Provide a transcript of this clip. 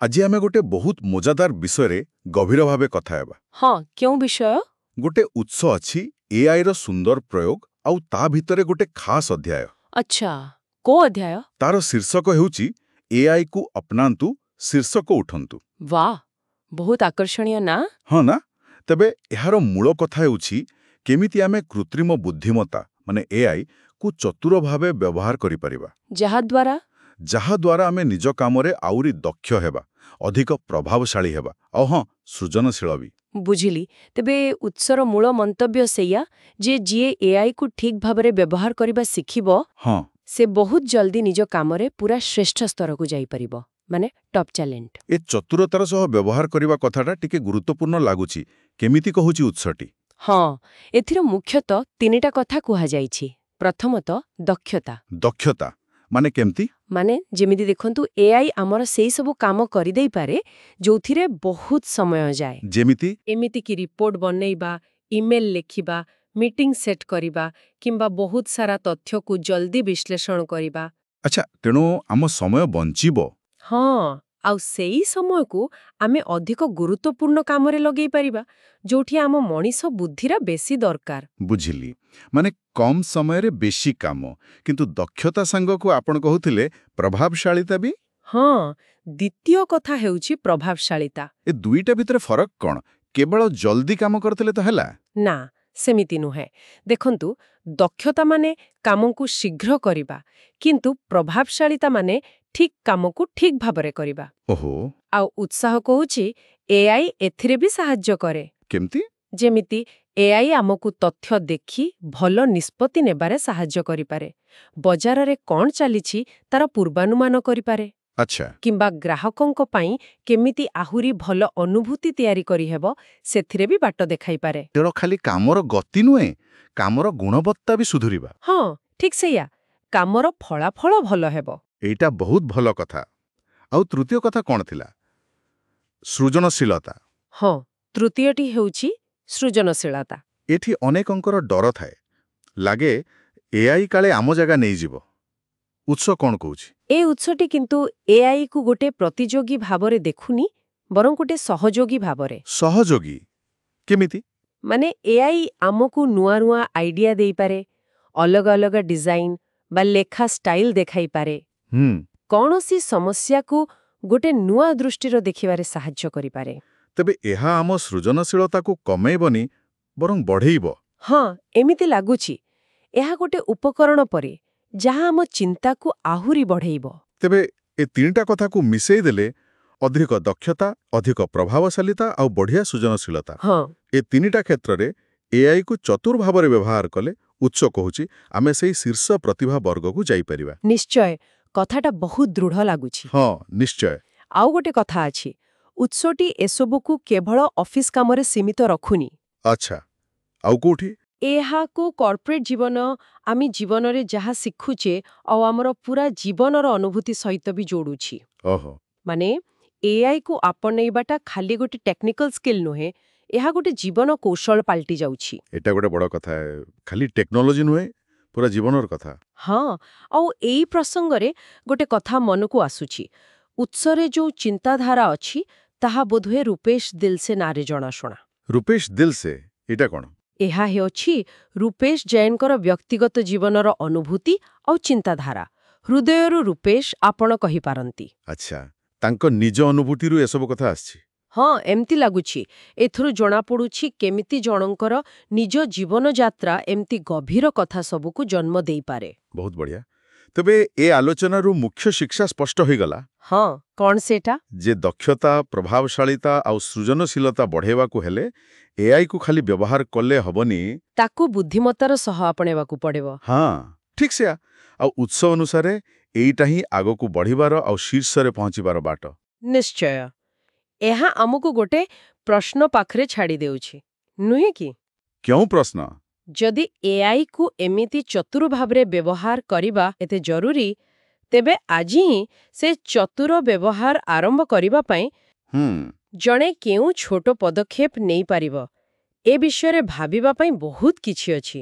ଆଜି ଆମେ ଗୋଟେ ବହୁତ ମଜାଦାର ବିଷୟରେ ଗଭୀର ଭାବେ କଥା ହେବା। ହଁ କେଉଁ ବିଷୟ? ଗୋଟେ ଉତ୍ସ ଅଛି ଏଆଇର ସୁନ୍ଦର ପ୍ରୟୋଗ ଆଉ ତା ଭିତରେ ଗୋଟେ ଖାସ୍ ଅଧ୍ୟାୟ। ଆଚ୍ଛା, କୋଉ ଅଧ୍ୟାୟ? ତାର ଶୀର୍ଷକ ହେଉଛି ଏଆଇକୁ ଅପନାନ୍ତୁ, ଶୀର୍ଷକ ଉଠନ୍ତୁ। ବାଃ, ବହୁତ ଆକର୍ଷଣୀୟ ନା? ହଁ ନା? ତେବେ ଏହାର ମୂଳ କଥା ହେଉଛି କେମିତି ଆମେ କୃତ୍ରିମ ବୁଦ୍ଧିମତ୍ତା ମାନେ ଏଆଇ କୁ ଚତୁର ଭାବେ ବ୍ୟବହାର କରିପାରିବା, ଯାହାଦ୍ୱାରା ଆମେ ନିଜ କାମରେ ଆହୁରି ଦକ୍ଷ ହେବା, ଅଧିକ ପ୍ରଭାବଶାଳୀ ହେବା ଆଉ ହଁ, ସୃଜନଶୀଳ ବି। ବୁଝିଲି। ତେବେ ଉତ୍ସର ମୂଳ ମନ୍ତବ୍ୟ ସେଇଆ ଯେ ଯିଏ ଏଆଇକୁ ଠିକ୍ ଭାବରେ ବ୍ୟବହାର କରିବା ଶିଖିବ, ହଁ, ସେ ବହୁତ ଜଲ୍ଦି ନିଜ କାମରେ ପୁରା ଶ୍ରେଷ୍ଠ ସ୍ତରକୁ ଯାଇପାରିବ, ମାନେ ଟପ୍ ଟ୍ୟାଲେଣ୍ଟ। ଏ ଚତୁରତାର ସହ ବ୍ୟବହାର କରିବା କଥାଟା ଟିକେ ଗୁରୁତ୍ୱପୂର୍ଣ୍ଣ ଲାଗୁଛି। କେମିତି କହୁଛି ଉତ୍ସଟି? ହଁ, ଏଥିର ମୁଖ୍ୟତଃ ତିନିଟା କଥା କୁହାଯାଇଛି। ପ୍ରଥମତଃ ଦକ୍ଷତା। ଦକ୍ଷତା ମାନେ କେମିତି? ମାନେ ଯେମିତି ଦେଖନ୍ତୁ, ଏଆଇ ଆମର ସେଇ ସବୁ କାମ କରିଦେଇପାରେ ଯୋଉଥିରେ ବହୁତ ସମୟ ଯାଏ। ଯେମିତି? ଏମିତିକି ରିପୋର୍ଟ ବନେଇବା, ଇମେଲ ଲେଖିବା, ମିଟିଂ ସେଟ୍ କରିବା କିମ୍ବା ବହୁତ ସାରା ତଥ୍ୟକୁ ଜଲ୍ଦି ବିଶ୍ଳେଷଣ କରିବା। ଆଚ୍ଛା, ତେଣୁ ଆମ ସମୟ ବଞ୍ଚିବ। ହଁ, ଆଉ ସେଇ ସମୟକୁ ଆମେ ଅଧିକ ଗୁରୁତ୍ୱପୂର୍ଣ୍ଣ କାମରେ ଲଗେଇ ପାରିବା, ଯୋଉଠି ଆମ ମଣିଷ ବୁଦ୍ଧିର ବେଶୀ ଦରକାର। ବୁଝିଲି। ମାନେ କମ୍ ସମୟରେ ବେଶୀ କାମ, କିନ୍ତୁ ଦକ୍ଷତା ସାଙ୍ଗକୁ ଆପଣ କହୁଥିଲେ ପ୍ରଭାବଶାଳୀତା ବି? ହଁ, ଦ୍ୱିତୀୟ କଥା ହେଉଛି ପ୍ରଭାବଶାଳୀତା। ଏ ଦୁଇଟା ଭିତରେ ଫରକ କ'ଣ? କେବଳ ଜଲ୍ଦି କାମ କରିଥିଲେ ତ ହେଲା? ନା, ସେମିତି ନୁହେଁ। ଦେଖନ୍ତୁ, ଦକ୍ଷତା ମାନେ କାମକୁ ଶୀଘ୍ର କରିବା, କିନ୍ତୁ ପ୍ରଭାବଶାଳୀତା ମାନେ ଠିକ୍ କାମକୁ ଠିକ୍ ଭାବରେ କରିବା। ଓହୋ, ଆଉ ଉତ୍ସାହ କହୁଛି ଏଆଇ ଏଥିରେ ବି ସାହାଯ୍ୟ କରେ। କେମିତି? ଯେମିତି ଏଆଇ ଆମକୁ ତଥ୍ୟ ଦେଖି ଭଲ ନିଷ୍ପତ୍ତି ନେବାରେ ସାହାଯ୍ୟ କରିପାରେ, ବଜାରରେ କ'ଣ ଚାଲିଛି ତାର ପୂର୍ବାନୁମାନ କରିପାରେ, ଆଚ୍ଛା, କିମ୍ବା ଗ୍ରାହକଙ୍କ ପାଇଁ କେମିତି ଆହୁରି ଭଲ ଅନୁଭୂତି ତିଆରି କରିହେବ ସେଥିରେ ବି ବାଟ ଦେଖାଇପାରେ। ତେଣୁ ଖାଲି କାମର ଗତି ନୁହେଁ, କାମର ଗୁଣବତ୍ତା ବି ସୁଧୁରିବା। ହଁ, ଠିକ୍ ସେଇଆ। କାମର ଫଳାଫଳ ଭଲ ହେବ। ଏଇଟା ବହୁତ ଭଲ କଥା। ଆଉ ତୃତୀୟ କଥା କ'ଣ ଥିଲା? ସୃଜନଶୀଳତା। ହଁ, ତୃତୀୟଟି ହେଉଛି ସୃଜନଶୀଳତା। ଏଠି ଅନେକଙ୍କର ଡର ଥାଏ। ଲାଗେ ଏଆଇ କାଳେ ଆମ ଜାଗା ନେଇଯିବ। ଉତ୍ସ କ'ଣ କହୁଛି? ଏ ଉତ୍ସଟି କିନ୍ତୁ ଏଆଇକୁ ଗୋଟେ ପ୍ରତିଯୋଗୀ ଭାବରେ ଦେଖୁନି, ବରଂ ଗୋଟେ ସହଯୋଗୀ ଭାବରେ। ସହଯୋଗୀ କେମିତି? ମାନେ ଏଆଇ ଆମକୁ ନୂଆ ନୂଆ ଆଇଡିଆ ଦେଇପାରେ, ଅଲଗା ଅଲଗା ଡିଜାଇନ ବା ଲେଖା ଷ୍ଟାଇଲ ଦେଖାଇପାରେ, କୌଣସି ସମସ୍ୟାକୁ ଗୋଟେ ନୂଆ ଦୃଷ୍ଟିର ଦେଖିବାରେ ସାହାଯ୍ୟ କରିପାରେ। ତେବେ ଏହା ଆମ ସୃଜନଶୀଳତାକୁ କମେଇବନି, ବରଂ ବଢ଼େଇବ। ହଁ, ଏମିତି ଲାଗୁଛି। ଏହା ଗୋଟେ ଉପକରଣ ପରି, ଯାହା ଆମ ଚିନ୍ତାକୁ ଆହୁରି ବଢ଼େଇବ। ତେବେ ଏ ତିନିଟା କଥାକୁ ମିଶେଇ ଦେଲେ ଅଧିକ ଦକ୍ଷତା, ଅଧିକ ପ୍ରଭାବଶାଳୀତା ଆଉ ବଢ଼ିଆ ସୃଜନଶୀଳତା। ହଁ, ଏ ତିନିଟା କ୍ଷେତ୍ରରେ ଏଆଇକୁ ଚତୁର ଭାବରେ ବ୍ୟବହାର କଲେ, ଉତ୍ସ କହୁଛି, ଆମେ ସେଇ ଶୀର୍ଷ ପ୍ରତିଭା ବର୍ଗକୁ ଯାଇପାରିବା। ନିଶ୍ଚୟ। କଥାଟା ବହୁତ ଦୃଢ଼ ଲାଗୁଛି। ହଁ, ନିଶ୍ଚୟ। ଆଉ ଗୋଟେ କଥା ଅଛି, ଉତ୍ସଟି ଏସବୁକୁ କେବଳ ଅଫିସ କାମରେ ସୀମିତ ରଖୁନି। ଆଚ୍ଛା, ଆଉ କୋଉଠି? ଏହାକୁ କର୍ପୋରେଟ୍ ଜୀବନ, ଆମେ ଜୀବନରେ ଯାହା ଶିଖୁଛେ ଆଉ ଆମର ପୁରା ଜୀବନର ଅନୁଭୂତି ସହିତ ବି ଯୋଡୁଛି। ଓହୋ, ମାନେ ଏଆଇକୁ ଆପଣେଇବାଟା ଖାଲି ଗୋଟେ ଟେକ୍ନିକାଲ ସ୍କିଲ୍ ନୁହେଁ, ଏହା ଗୋଟେ ଜୀବନ କୌଶଳ ପାଲଟି ଯାଉଛି। ଏଟା ଗୋଟେ ବଡ଼ କଥା। ଖାଲି ଟେକ୍ନୋଲୋଜି ନୁହେଁ, ପୁରା ଜୀବନର କଥା। ହଁ, ଆଉ ଏଇ ପ୍ରସଙ୍ଗରେ ଗୋଟେ କଥା ମନକୁ ଆସୁଛି। ଉତ୍ସରେ ଯୋଉ ଚିନ୍ତାଧାରା ଅଛି, ତାହା ବୋଧହୁଏ ରୂପେଶ ଦିଲ୍ସେ ନାଁରେ ଜଣାଶୁଣା। ରୂପେଶ ଦିଲ୍ସେ, ଏଇଟା କ'ଣ? ଏହା ହେଉଛି ରୂପେଶ ଜୈନଙ୍କର ବ୍ୟକ୍ତିଗତ ଜୀବନର ଅନୁଭୂତି ଆଉ ଚିନ୍ତାଧାରା। ହୃଦୟରୁ ରୂପେଶ ଆପଣ କହିପାରନ୍ତି। ଆଚ୍ଛା, ତାଙ୍କ ନିଜ ଅନୁଭୂତିରୁ ଏସବୁ କଥା ଆସିଛି। ହଁ, ଏମିତି ଲାଗୁଛି। ଏଥିରୁ ଜଣାପଡ଼ୁଛି କେମିତି ଜଣଙ୍କର ନିଜ ଜୀବନଯାତ୍ରା ଏମିତି ଗଭୀର କଥା ସବୁକୁ ଜନ୍ମ ଦେଇପାରେ। ବହୁତ ବଢ଼ିଆ। ତେବେ ଏ ଆଲୋଚନାରୁ ମୁଖ୍ୟ ଶିକ୍ଷା ସ୍ପଷ୍ଟ ହୋଇଗଲା। ହଁ, କ'ଣ ସେଇଟା? ଯେ ଦକ୍ଷତା, ପ୍ରଭାବଶାଳୀତା ଆଉ ସୃଜନଶୀଳତା ବଢ଼ାଇବାକୁ ହେଲେ ଏଆଇକୁ ଖାଲି ବ୍ୟବହାର କଲେ ହବନି, ତାକୁ ବୁଦ୍ଧିମତ୍ତାର ସହ ଆପଣେଇବାକୁ ପଡ଼ିବ। ହଁ, ଠିକ୍ ସେୟା। ଆଉ ଉତ୍ସ ଅନୁସାରେ ଏଇଟା ହିଁ ଆଗକୁ ବଢ଼ିବାର ଆଉ ଶୀର୍ଷରେ ପହଞ୍ଚିବାର ବାଟ। ନିଶ୍ଚୟ। ଏହା ଆମକୁ ଗୋଟେ ପ୍ରଶ୍ନ ପାଖରେ ଛାଡ଼ି ଦେଉଛି, ନୁହେଁ କି? କେଉଁ ପ୍ରଶ୍ନ? ଯଦି ଏଆଇକୁ ଏମିତି ଚତୁର ଭାବରେ ବ୍ୟବହାର କରିବା ଏତେ ଜରୁରୀ, ତେବେ ଆଜି ହିଁ ସେ ଚତୁର ବ୍ୟବହାର ଆରମ୍ଭ କରିବା ପାଇଁ ଜଣେ କେଉଁ ଛୋଟ ପଦକ୍ଷେପ ନେଇପାରିବ, ଏ ବିଷୟରେ ଭାବିବା ପାଇଁ ବହୁତ କିଛି ଅଛି।